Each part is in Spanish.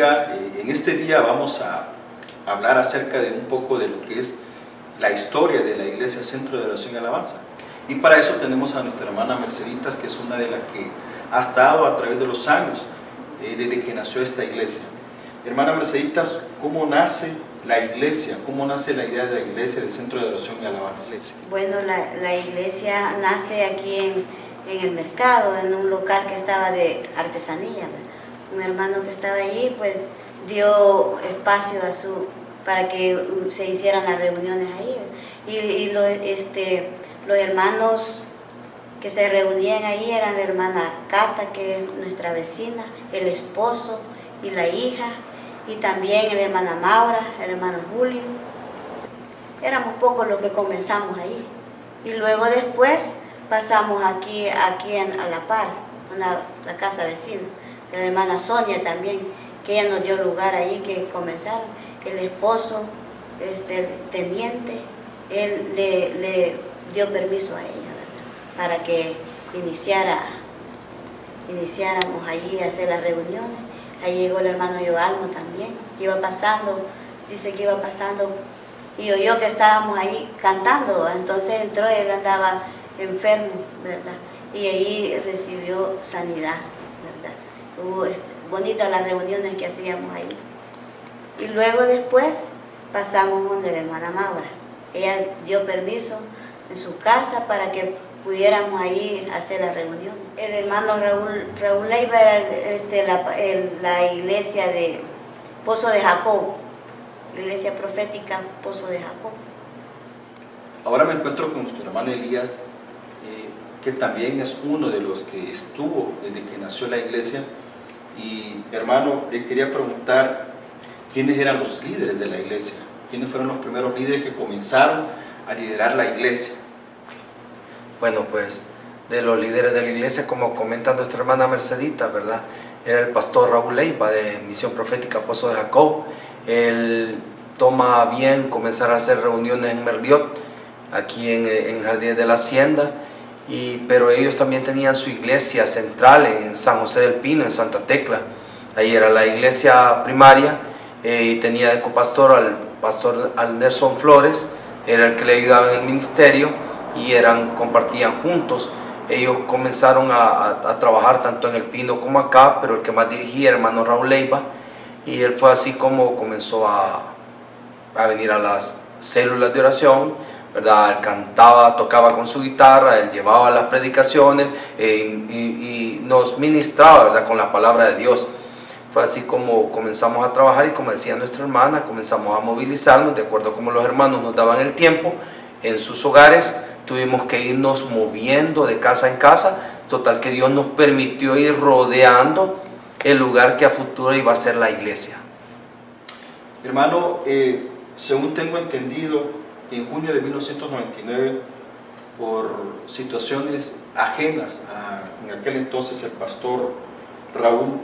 bendiga. En este día vamos a hablar acerca de un poco de lo que es la historia de la Iglesia Centro de Adoración y Alabanza. Y para eso tenemos a nuestra hermana Merceditas, que es una de las que ha estado a través de los años, desde que nació esta iglesia. Hermana Merceditas, ¿cómo nace la iglesia? ¿Cómo nace la idea de la iglesia del Centro de Adoración y Alabanza? Bueno, la iglesia nace aquí en el mercado, en un local que estaba de artesanía. Un hermano que estaba allí, pues dio espacio para que se hicieran las reuniones ahí. Y los hermanos que se reunían ahí eran la hermana Cata, que es nuestra vecina, el esposo y la hija, y también la hermana Maura, el hermano Julio. Éramos pocos los que comenzamos ahí. Y luego después pasamos aquí a la par, la casa vecina. La hermana Sonia también, que ella nos dio lugar ahí, que comenzaron. El esposo, el teniente, él le dio permiso a ella, ¿verdad?, para que iniciáramos allí a hacer las reuniones. Ahí llegó el hermano Yoalmo también, dice que iba pasando, y oyó que estábamos ahí cantando, entonces entró, él andaba enfermo, ¿verdad? Y ahí recibió sanidad, ¿verdad? Hubo bonitas las reuniones que hacíamos ahí. Y luego después pasamos donde la hermana Maura. Ella dio permiso en su casa para que pudiéramos ahí hacer la reunión. El hermano Raúl Leiva era la iglesia de Pozo de Jacob, la iglesia profética Pozo de Jacob. Ahora me encuentro con nuestro hermano Elías, que también es uno de los que estuvo desde que nació la iglesia. Y hermano, le quería preguntar quiénes eran los líderes de la iglesia, quiénes fueron los primeros líderes que comenzaron a liderar la iglesia. Bueno, pues de los líderes de la iglesia, como comenta nuestra hermana Mercedita, ¿verdad?, era el pastor Raúl Leiva de Misión Profética Pozo de Jacob. Él toma bien comenzar a hacer reuniones en Merliot, aquí en Jardines de la Hacienda, pero ellos también tenían su iglesia central en San José del Pino, en Santa Tecla. Ahí era la iglesia primaria, y tenía de copastor al pastor Nelson Flores, era el que le ayudaba en el ministerio, y compartían juntos. Ellos comenzaron a trabajar tanto en el Pino como acá, pero el que más dirigía era el hermano Raúl Leiva, y él fue así como comenzó a venir a las células de oración, ¿verdad? Él cantaba, tocaba con su guitarra, él llevaba las predicaciones y nos ministraba, ¿verdad?, con la palabra de Dios. Fue así como comenzamos a trabajar, y como decía nuestra hermana, comenzamos a movilizarnos de acuerdo a como los hermanos nos daban el tiempo en sus hogares. Tuvimos que irnos moviendo de casa en casa, total que Dios nos permitió ir rodeando el lugar que a futuro iba a ser la iglesia. Hermano, según tengo entendido, en junio de 1999, por situaciones ajenas en aquel entonces el pastor Raúl,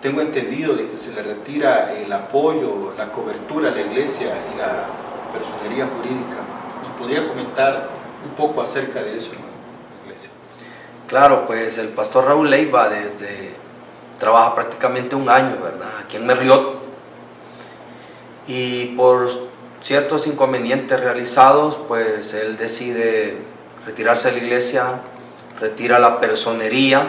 tengo entendido de que se le retira el apoyo, la cobertura a la iglesia y la personería jurídica. ¿Nos podría comentar un poco acerca de eso, hermano? Iglesia. Claro, pues el pastor Raúl Leiva trabaja prácticamente un año, ¿verdad?, aquí en Merliot, y por ciertos inconvenientes realizados, pues él decide retirarse de la iglesia, retira la personería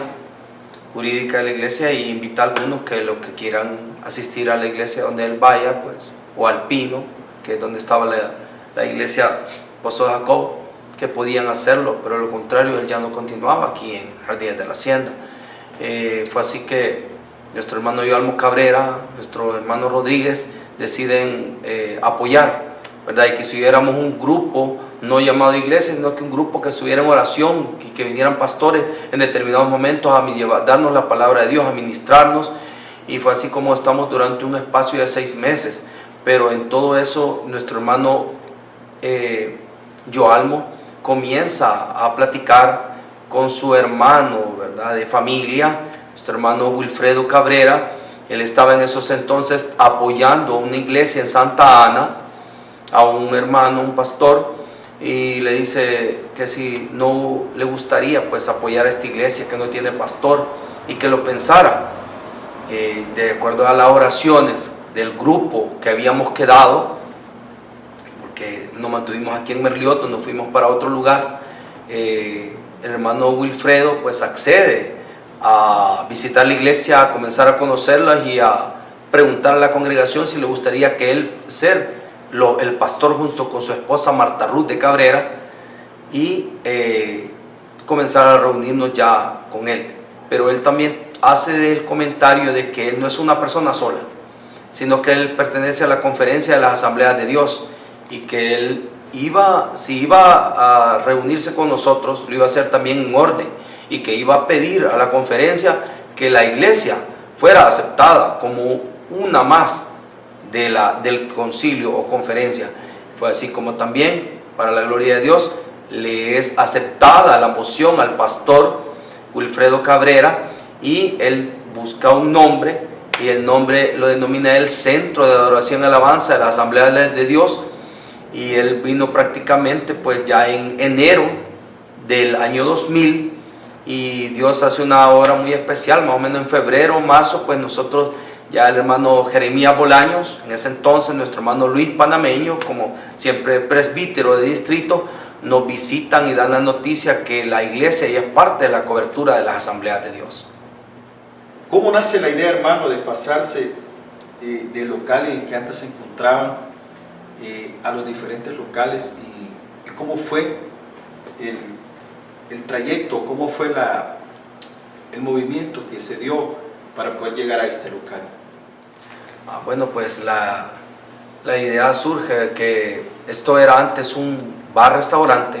jurídica de la iglesia, e invita a algunos que los que quieran asistir a la iglesia donde él vaya, pues, o al Pino, que es donde estaba la iglesia Pozo de Jacob, que podían hacerlo, pero lo contrario, él ya no continuaba aquí en Jardines de la Hacienda. Fue así que nuestro hermano Yoalmo Cabrera, nuestro hermano Rodríguez, deciden apoyar, ¿verdad?, y que si hubiéramos un grupo no llamado iglesia, sino que un grupo que estuviera en oración, y que vinieran pastores en determinados momentos a darnos la palabra de Dios, a ministrarnos. Y fue así como estamos durante un espacio de 6 meses. Pero en todo eso nuestro hermano Yoalmo comienza a platicar con su hermano, ¿verdad?, de familia, nuestro hermano Wilfredo Cabrera. Él estaba en esos entonces apoyando una iglesia en Santa Ana, a un hermano, un pastor, y le dice que si no le gustaría pues apoyar a esta iglesia que no tiene pastor, y que lo pensara. de acuerdo a las oraciones del grupo que habíamos quedado, porque nos mantuvimos aquí en Merlioto, nos fuimos para otro lugar, el hermano Wilfredo pues accede a visitar la iglesia, a comenzar a conocerlas y a preguntar a la congregación si le gustaría que él ser el pastor junto con su esposa Marta Ruth de Cabrera, y comenzar a reunirnos ya con él. Pero él también hace el comentario de que él no es una persona sola, sino que él pertenece a la conferencia de las asambleas de Dios, y que él si iba a reunirse con nosotros, lo iba a hacer también en orden, y que iba a pedir a la conferencia que la iglesia fuera aceptada como una más del concilio o conferencia. Fue así como también, para la gloria de Dios, le es aceptada la moción al pastor Wilfredo Cabrera, y él busca un nombre, y el nombre lo denomina el Centro de Adoración y Alabanza de la Asamblea de Dios, y él vino prácticamente pues ya en enero del año 2000, y Dios hace una obra muy especial, más o menos en febrero o marzo, pues nosotros, ya el hermano Jeremías Bolaños, en ese entonces nuestro hermano Luis Panameño, como siempre presbítero de distrito, nos visitan y dan la noticia que la iglesia ya es parte de la cobertura de las asambleas de Dios. ¿Cómo nace la idea, hermano, de pasarse del local en el que antes se encontraban a los diferentes locales, y cómo fue el trayecto, cómo fue el movimiento que se dio para poder llegar a este local? Bueno, pues la idea surge de que esto era antes un bar-restaurante,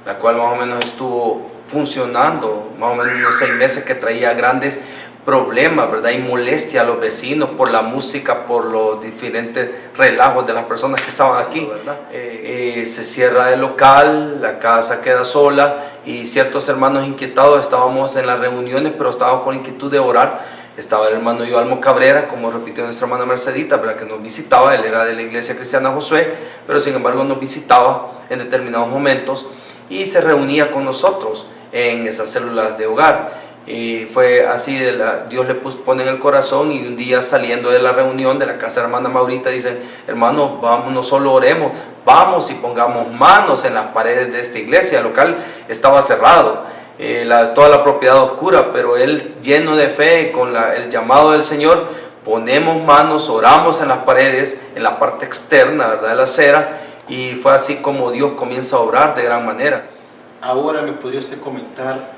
la cual más o menos estuvo funcionando más o menos unos 6 meses, que traía grandes problemas, ¿verdad? Y molestia a los vecinos por la música, por los diferentes relajos de las personas que estaban aquí, ¿verdad? Se cierra el local, la casa queda sola, y ciertos hermanos inquietados estábamos en las reuniones, pero estábamos con inquietud de orar. Estaba el hermano Yoalmo Cabrera, como repitió nuestra hermana Mercedita, ¿verdad? Que nos visitaba. Él era de la iglesia cristiana Josué, pero sin embargo nos visitaba en determinados momentos y se reunía con nosotros en esas células de hogar. Y fue así, Dios le pone en el corazón, y un día saliendo de la reunión de la casa de la hermana Maurita, dicen: hermano, vamos, no solo oremos, vamos y pongamos manos en las paredes de esta iglesia. El local estaba cerrado, toda la propiedad oscura, pero él, lleno de fe, con el llamado del Señor, ponemos manos, oramos en las paredes, en la parte externa, ¿verdad?, de la acera, y fue así como Dios comienza a obrar de gran manera. Ahora, ¿me podría usted comentar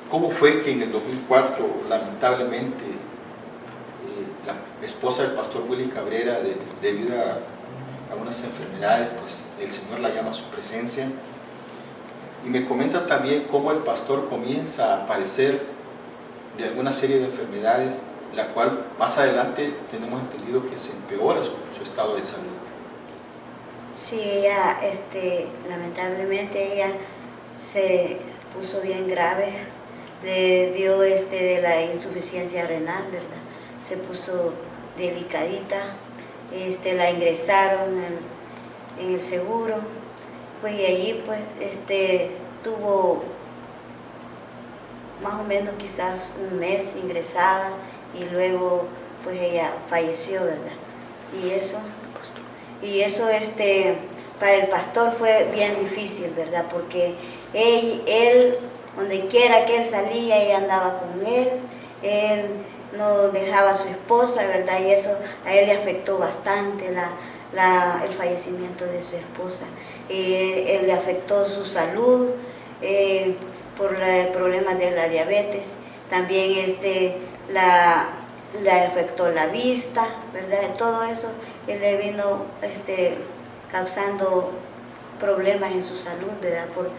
cómo fue que en el 2004, lamentablemente, la esposa del pastor Willy Cabrera, debido a unas enfermedades, pues el Señor la llama a su presencia? Y me comenta también cómo el pastor comienza a padecer de alguna serie de enfermedades, la cual más adelante tenemos entendido que se empeora su estado de salud. Sí, ella, lamentablemente ella se puso bien grave, le dio de la insuficiencia renal, ¿verdad? Se puso delicadita, la ingresaron en el seguro, pues, y allí pues tuvo más o menos quizás un mes ingresada, y luego pues ella falleció, ¿verdad? Y eso para el pastor fue bien difícil, ¿verdad? Porque él donde quiera que él salía, ella andaba con él no dejaba a su esposa, ¿verdad? Y eso a él le afectó bastante, el fallecimiento de su esposa. Él le afectó su salud por el problema de la diabetes. También le afectó la vista, ¿verdad? Todo eso él le vino causando problemas en su salud, ¿verdad? Por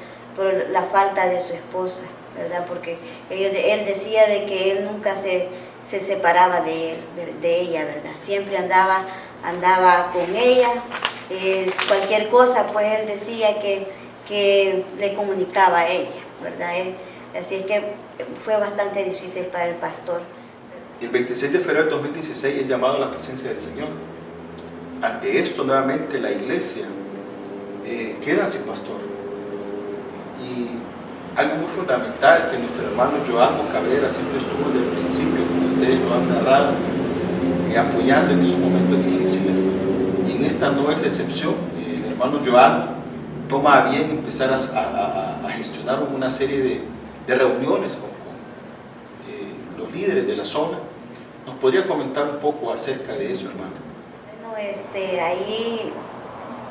la falta de su esposa, ¿verdad? Porque él decía de que él nunca se separaba de ella, ¿verdad? Siempre andaba con ella, cualquier cosa, pues él decía que le comunicaba a ella, ¿verdad? Así es que fue bastante difícil para el pastor. El 26 de febrero del 2016 es llamado a la presencia del Señor. Ante esto, nuevamente la iglesia queda sin pastor. Y algo muy fundamental que nuestro hermano Joango Cabrera siempre estuvo desde el principio, como ustedes lo han narrado, apoyando en esos momentos difíciles, y en esta no es la excepción. El hermano Joango toma a bien empezar a gestionar una serie de reuniones con los líderes de la zona. ¿Nos podría comentar un poco acerca de eso, hermano? Bueno, ahí,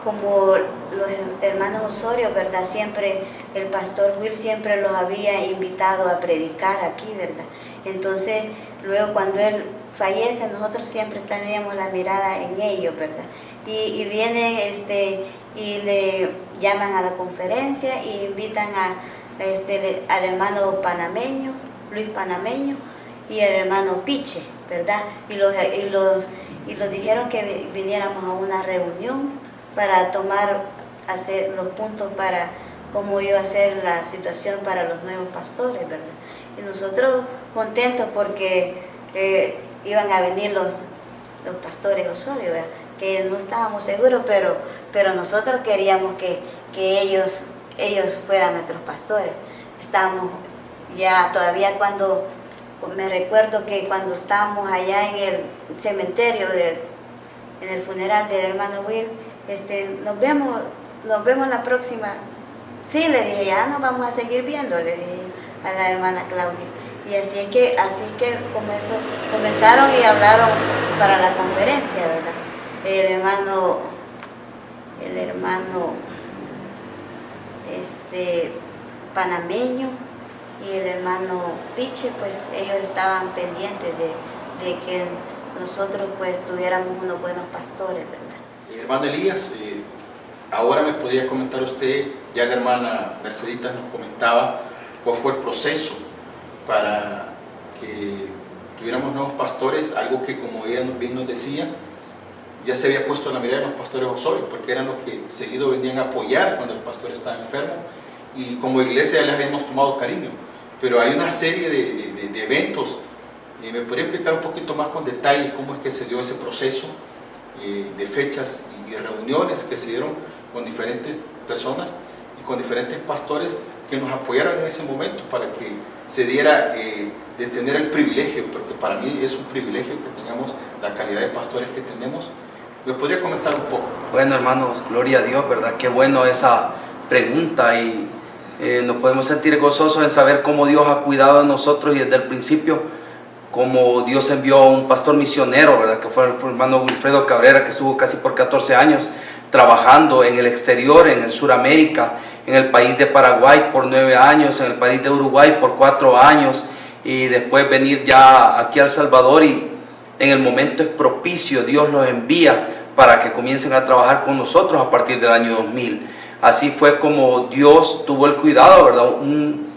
como los hermanos Osorio, ¿verdad? Siempre, el pastor Will siempre los había invitado a predicar aquí, ¿verdad? Entonces, luego cuando él fallece, nosotros siempre teníamos la mirada en ellos, ¿verdad? Y vienen y le llaman a la conferencia y invitan al hermano panameño, Luis Panameño, y el hermano Piche, ¿verdad? Y los dijeron que viniéramos a una reunión para hacer los puntos para cómo iba a ser la situación para los nuevos pastores, ¿verdad? Y nosotros contentos porque iban a venir los pastores Osorio, ¿verdad? Que no estábamos seguros, pero nosotros queríamos que ellos fueran nuestros pastores. Estábamos ya todavía me recuerdo que cuando estábamos allá en el cementerio, en el funeral del hermano Will, nos vemos la próxima. Sí, le dije, ya nos vamos a seguir viendo, le dije a la hermana Claudia. Y así es que comenzaron y hablaron para la conferencia, ¿verdad? El hermano panameño y el hermano Piche, pues ellos estaban pendientes de que nosotros pues tuviéramos unos buenos pastores, ¿verdad? Hermano Elías, ahora me podría comentar usted, ya la hermana Mercedita nos comentaba cuál fue el proceso para que tuviéramos nuevos pastores, algo que, como ella bien nos decía, ya se había puesto en la mirada de los pastores Osorio, porque eran los que seguido venían a apoyar cuando el pastor estaba enfermo, y como iglesia ya les habíamos tomado cariño. Pero hay una serie de eventos, y me podría explicar un poquito más con detalle cómo es que se dio ese proceso de fechas y reuniones que se dieron con diferentes personas y con diferentes pastores que nos apoyaron en ese momento para que se diera de tener el privilegio, porque para mí es un privilegio que tengamos la calidad de pastores que tenemos. ¿Me podría comentar un poco? Bueno, hermanos, gloria a Dios, ¿verdad? Qué bueno esa pregunta, y nos podemos sentir gozosos en saber cómo Dios ha cuidado de nosotros, y desde el principio, como Dios envió a un pastor misionero, ¿verdad? Que fue el hermano Wilfredo Cabrera, que estuvo casi por 14 años trabajando en el exterior, en el Suramérica, en el país de Paraguay por 9 años, en el país de Uruguay por 4 años, y después venir ya aquí a El Salvador, y en el momento es propicio, Dios los envía para que comiencen a trabajar con nosotros a partir del año 2000. Así fue como Dios tuvo el cuidado, ¿verdad? Un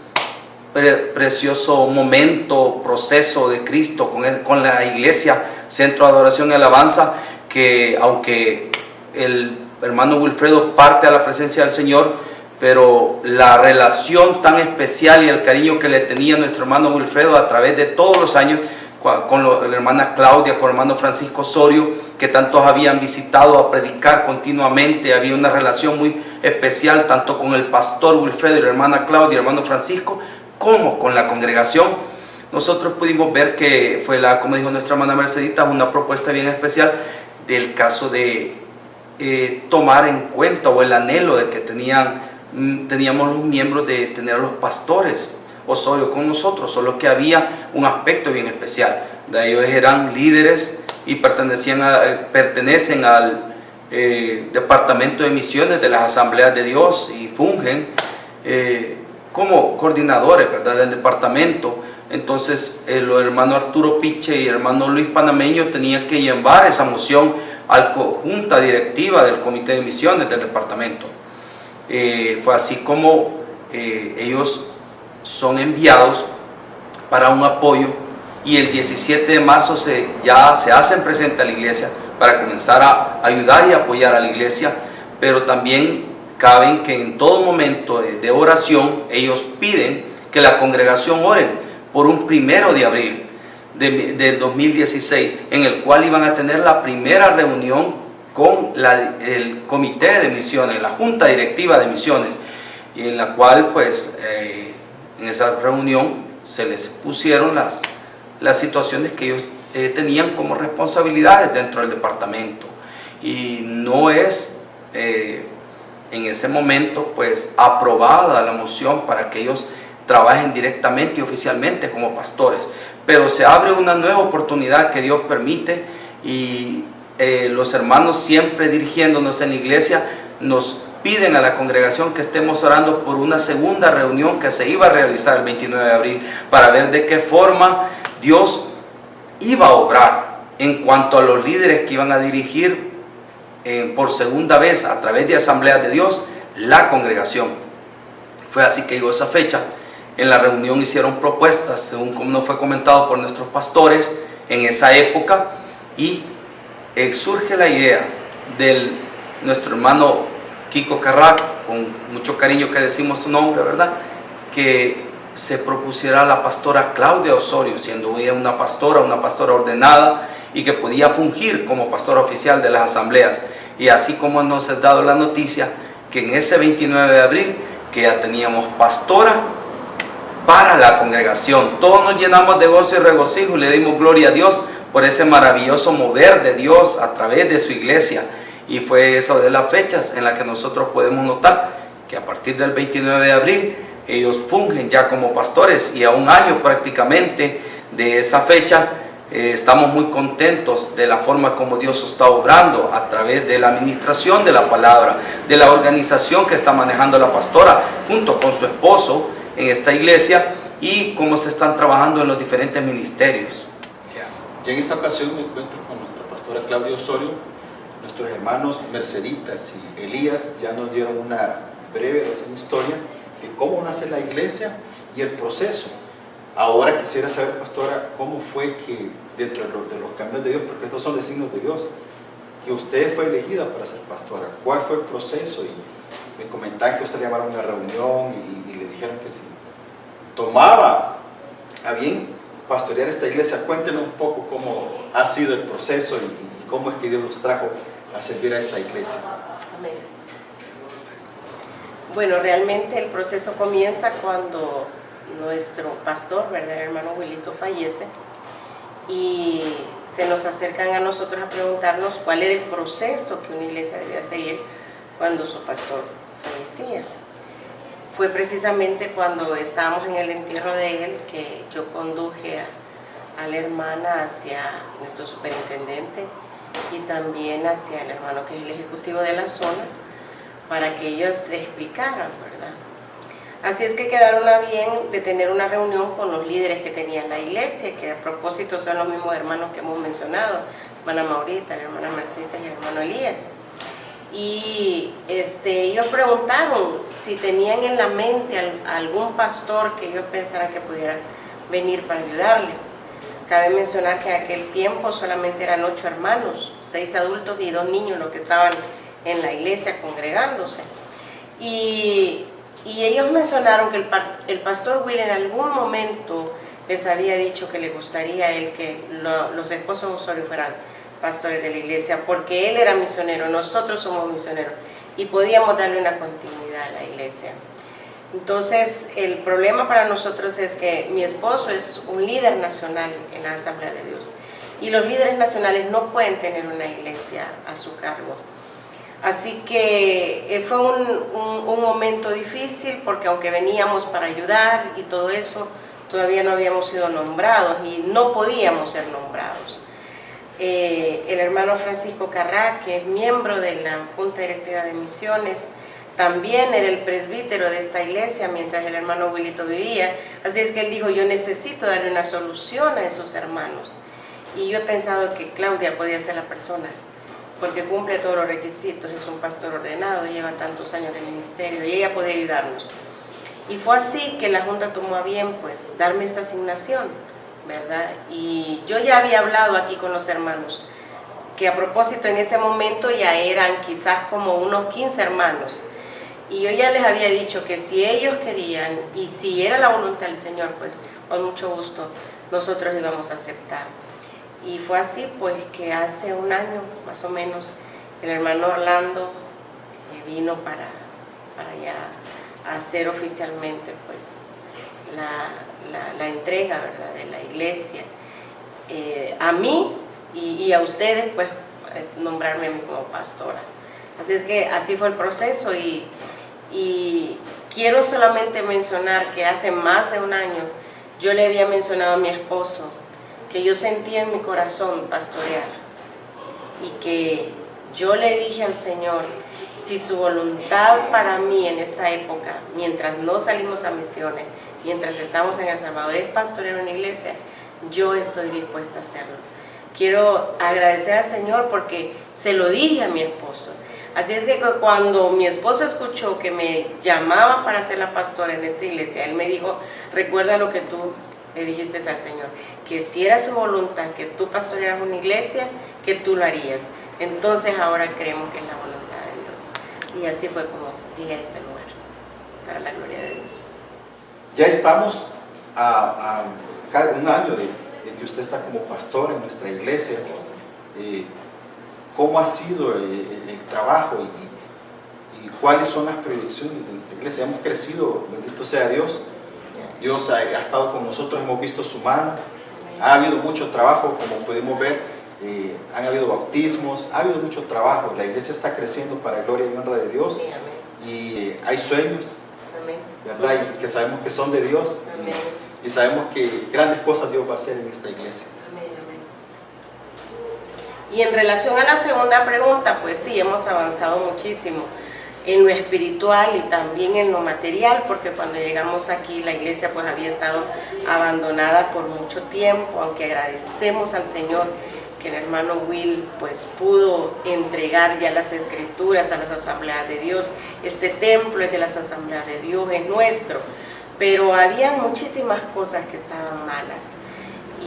precioso momento, proceso de Cristo con la iglesia, Centro de Adoración y Alabanza, que aunque el hermano Wilfredo parte a la presencia del Señor, pero la relación tan especial y el cariño que le tenía nuestro hermano Wilfredo a través de todos los años, con la hermana Claudia, con el hermano Francisco Osorio, que tantos habían visitado a predicar continuamente, había una relación muy especial tanto con el pastor Wilfredo y la hermana Claudia y el hermano Francisco, como con la congregación. Nosotros pudimos ver que fue, como dijo nuestra hermana Mercedita, una propuesta bien especial del caso de tomar en cuenta, o el anhelo de que teníamos los miembros de tener a los pastores Osorio con nosotros, solo que había un aspecto bien especial. Ellos eran líderes y pertenecen al departamento de misiones de las Asambleas de Dios, y fungen como coordinadores, ¿verdad?, del departamento. Entonces el hermano Arturo Piche y el hermano Luis Panameño tenían que llevar esa moción a la junta directiva del comité de misiones del departamento. Fue así como ellos son enviados para un apoyo, y el 17 de marzo ya se hacen presentes a la iglesia para comenzar a ayudar y apoyar a la iglesia, pero también caben que en todo momento de oración ellos piden que la congregación ore por un 1 de abril del 2016, en el cual iban a tener la primera reunión con el comité de misiones, la junta directiva de misiones, y en la cual pues En esa reunión se les pusieron las situaciones que ellos tenían como responsabilidades dentro del departamento, y no es en ese momento pues aprobada la moción para que ellos trabajen directamente y oficialmente como pastores, pero se abre una nueva oportunidad que Dios permite, y los hermanos, siempre dirigiéndonos en la iglesia, nos piden a la congregación que estemos orando por una segunda reunión que se iba a realizar el 29 de abril para ver de qué forma Dios iba a obrar en cuanto a los líderes que iban a dirigir por segunda vez a través de Asambleas de Dios la congregación. Fue así que llegó esa fecha. En la reunión hicieron propuestas, según como nos fue comentado por nuestros pastores en esa época, y surge la idea de nuestro hermano Kiko Carrac, con mucho cariño que decimos su nombre, ¿verdad?, que se propusiera a la pastora Claudia Osorio, siendo ella una pastora ordenada y que podía fungir como pastora oficial de las asambleas. Y así como nos ha dado la noticia que en ese 29 de abril que ya teníamos pastora para la congregación, todos nos llenamos de gozo y regocijo y le dimos gloria a Dios por ese maravilloso mover de Dios a través de su iglesia. Y fue esa de las fechas en las que nosotros podemos notar que a partir del 29 de abril ellos fungen ya como pastores, y a un año prácticamente de esa fecha estamos muy contentos de la forma como Dios está obrando a través de la administración de la palabra, de la organización que está manejando la pastora junto con su esposo en esta iglesia, y cómo se están trabajando en los diferentes ministerios. Y en esta ocasión me encuentro con nuestra pastora Claudia Osorio. Nuestros hermanos Merceditas y Elías ya nos dieron una breve historia de cómo nace la iglesia y el proceso. Ahora quisiera saber, pastora, cómo fue que dentro de los caminos de Dios, porque estos son designios de Dios, que usted fue elegida para ser pastora. ¿Cuál fue el proceso? Y me comentaban que usted le llamaron a una reunión y le dijeron que si tomaba a bien pastorear esta iglesia. Cuéntenos un poco cómo ha sido el proceso y cómo es que Dios los trajo a servir a esta iglesia. Amén. Bueno, realmente el proceso comienza cuando nuestro pastor, ¿verdad?, el hermano Wilito, fallece, y se nos acercan a nosotros a preguntarnos cuál era el proceso que una iglesia debía seguir cuando su pastor fallecía. Fue precisamente cuando estábamos en el entierro de él que yo conduje a la hermana hacia nuestro superintendente y también hacia el hermano que es el ejecutivo de la zona, para que ellos explicaran, ¿verdad? Así es que quedaron a bien de tener una reunión con los líderes que tenía la iglesia, que a propósito son los mismos hermanos que hemos mencionado, la hermana Maurita, la hermana Mercedita y el hermano Elías. Y ellos preguntaron si tenían en la mente algún pastor que ellos pensaran que pudiera venir para ayudarles. Cabe mencionar que en aquel tiempo solamente eran 8 hermanos, 6 adultos y 2 niños los que estaban en la iglesia congregándose. Y ellos mencionaron que el pastor Will en algún momento les había dicho que le gustaría a él que los esposos Osorio fueran pastores de la iglesia, porque él era misionero, nosotros somos misioneros, y podíamos darle una continuidad a la iglesia. Entonces, el problema para nosotros es que mi esposo es un líder nacional en la Asamblea de Dios, y los líderes nacionales no pueden tener una iglesia a su cargo. Así que fue un momento difícil, porque aunque veníamos para ayudar y todo eso, todavía no habíamos sido nombrados y no podíamos ser nombrados. El hermano Francisco Carrac, que es miembro de la Junta Directiva de Misiones, también era el presbítero de esta iglesia mientras el hermano Wilito vivía. Así es que él dijo, yo necesito darle una solución a esos hermanos. Y yo he pensado que Claudia podía ser la persona, porque cumple todos los requisitos, es un pastor ordenado, lleva tantos años de ministerio y ella podía ayudarnos. Y fue así que la Junta tomó a bien pues darme esta asignación, ¿verdad? Y yo ya había hablado aquí con los hermanos, que a propósito en ese momento ya eran quizás como unos 15 hermanos, y yo ya les había dicho que si ellos querían y si era la voluntad del Señor, pues con mucho gusto nosotros íbamos a aceptar. Y fue así pues que hace un año más o menos el hermano Orlando vino para allá a hacer oficialmente pues la entrega, ¿verdad?, de la iglesia a mí y a ustedes, pues nombrarme a mí como pastora. Así es que así fue el proceso y quiero solamente mencionar que hace más de un año yo le había mencionado a mi esposo que yo sentía en mi corazón pastorear y que yo le dije al Señor, si su voluntad para mí en esta época, mientras no salimos a misiones, mientras estamos en El Salvador, es pastorear una iglesia, yo estoy dispuesta a hacerlo. Quiero agradecer al Señor porque se lo dije a mi esposo. Así es que cuando mi esposo escuchó que me llamaba para ser la pastora en esta iglesia, él me dijo, recuerda lo que tú le dijiste al Señor, que si era su voluntad que tú pastorearas una iglesia, que tú lo harías. Entonces ahora creemos que es la voluntad de Dios. Y así fue como llegué a este lugar, para la gloria de Dios. Ya estamos a un año de que usted está como pastor en nuestra iglesia. ¿Cómo ha sido el trabajo y cuáles son las proyecciones de nuestra iglesia? Hemos crecido, bendito sea Dios. Dios ha estado con nosotros, hemos visto su mano. Ha habido mucho trabajo, como pudimos ver, han habido bautismos, ha habido mucho trabajo. La iglesia está creciendo para gloria y honra de Dios. Sí, amén. Y hay sueños, Amén. ¿verdad? Y que sabemos que son de Dios. Amén. Y sabemos que grandes cosas Dios va a hacer en esta iglesia. Amén, amén. Y en relación a la segunda pregunta, pues sí, hemos avanzado muchísimo en lo espiritual y también en lo material, porque cuando llegamos aquí la iglesia pues había estado abandonada por mucho tiempo, aunque agradecemos al Señor que el hermano Will pues pudo entregar ya las escrituras a las asambleas de Dios. Este templo es de las asambleas de Dios, es nuestro, pero había muchísimas cosas que estaban malas.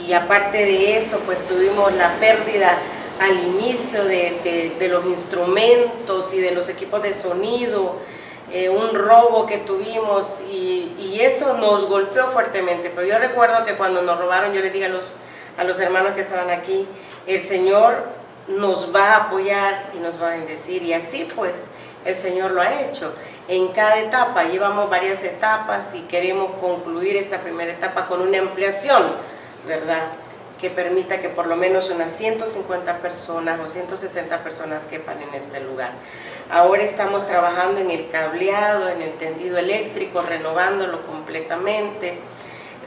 Y aparte de eso pues tuvimos la pérdida al inicio de los instrumentos y de los equipos de sonido, un robo que tuvimos y eso nos golpeó fuertemente. Pero yo recuerdo que cuando nos robaron, yo les dije a los hermanos que estaban aquí, el Señor nos va a apoyar y nos va a bendecir, y así pues el Señor lo ha hecho. En cada etapa, llevamos varias etapas y queremos concluir esta primera etapa con una ampliación, ¿verdad?, que permita que por lo menos unas 150 personas o 160 personas quepan en este lugar. Ahora estamos trabajando en el cableado, en el tendido eléctrico, renovándolo completamente,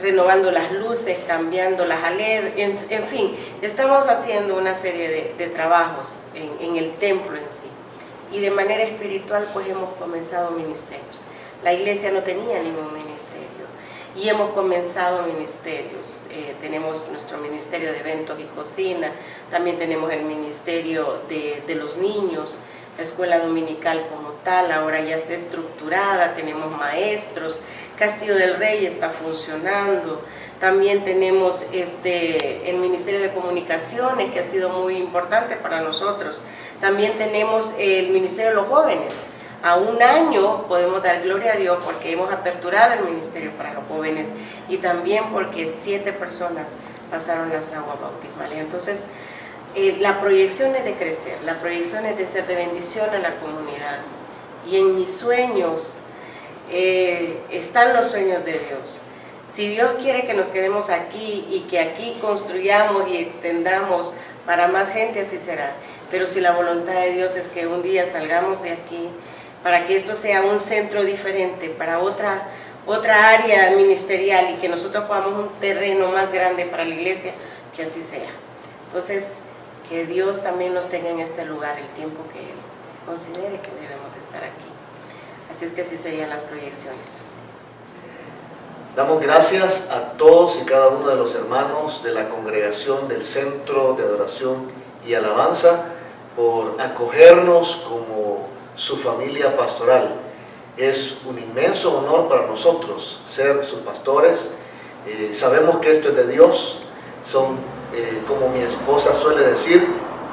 renovando las luces, cambiándolas a LED, en fin, estamos haciendo una serie de trabajos en el templo en sí. Y de manera espiritual pues hemos comenzado ministerios. La iglesia no tenía ningún ministerio. Y hemos comenzado ministerios. Tenemos nuestro ministerio de eventos y cocina, también tenemos el ministerio de los niños, la escuela dominical como tal, ahora ya está estructurada, tenemos maestros, Castillo del Rey está funcionando, también tenemos el ministerio de comunicaciones que ha sido muy importante para nosotros, también tenemos el ministerio de los jóvenes. A un año podemos dar gloria a Dios porque hemos aperturado el ministerio para los jóvenes y también porque 7 personas pasaron las aguas bautismales. Entonces, la proyección es de crecer, la proyección es de ser de bendición a la comunidad. Y en mis sueños están los sueños de Dios. Si Dios quiere que nos quedemos aquí y que aquí construyamos y extendamos para más gente, así será. Pero si la voluntad de Dios es que un día salgamos de aquí, para que esto sea un centro diferente, para otra área ministerial y que nosotros podamos un terreno más grande para la iglesia, que así sea. Entonces, que Dios también nos tenga en este lugar el tiempo que Él considere que debemos de estar aquí. Así es que así serían las proyecciones. Damos gracias a todos y cada uno de los hermanos de la congregación del Centro de Adoración y Alabanza por acogernos como su familia pastoral. Es un inmenso honor para nosotros ser sus pastores. Sabemos que esto es de Dios. Son, como mi esposa suele decir,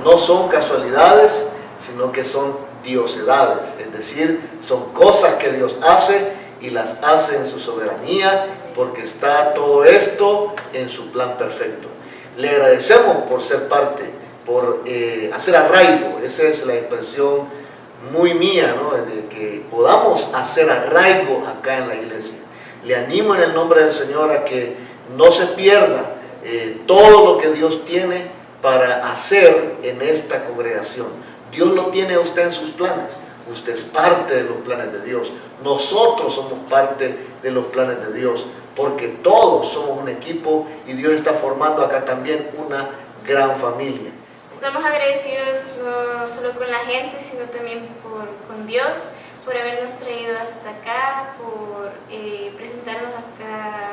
no son casualidades, sino que son diosedades. Es decir, son cosas que Dios hace y las hace en su soberanía, porque está todo esto en su plan perfecto. Le agradecemos por ser parte, por hacer arraigo. Esa es la expresión muy mía, ¿no? De que podamos hacer arraigo acá en la iglesia. Le animo en el nombre del Señor a que no se pierda todo lo que Dios tiene para hacer en esta congregación. Dios lo tiene a usted en sus planes. Usted es parte de los planes de Dios. Nosotros somos parte de los planes de Dios, porque todos somos un equipo y Dios está formando acá también una gran familia. Estamos agradecidos no solo con la gente, sino también con Dios, por habernos traído hasta acá, por presentarnos a cada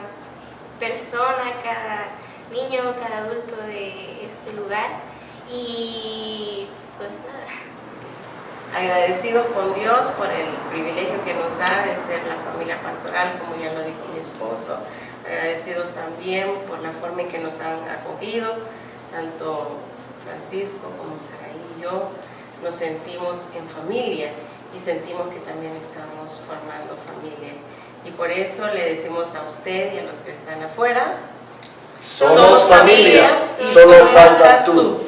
persona, cada niño, cada adulto de este lugar. Y pues nada. Agradecidos con Dios por el privilegio que nos da de ser la familia pastoral, como ya lo dijo mi esposo. Agradecidos también por la forma en que nos han acogido, tanto Francisco como Saraí y yo. Nos sentimos en familia y sentimos que también estamos formando familia. Y por eso le decimos a usted y a los que están afuera: Somos familia, solo faltas tú.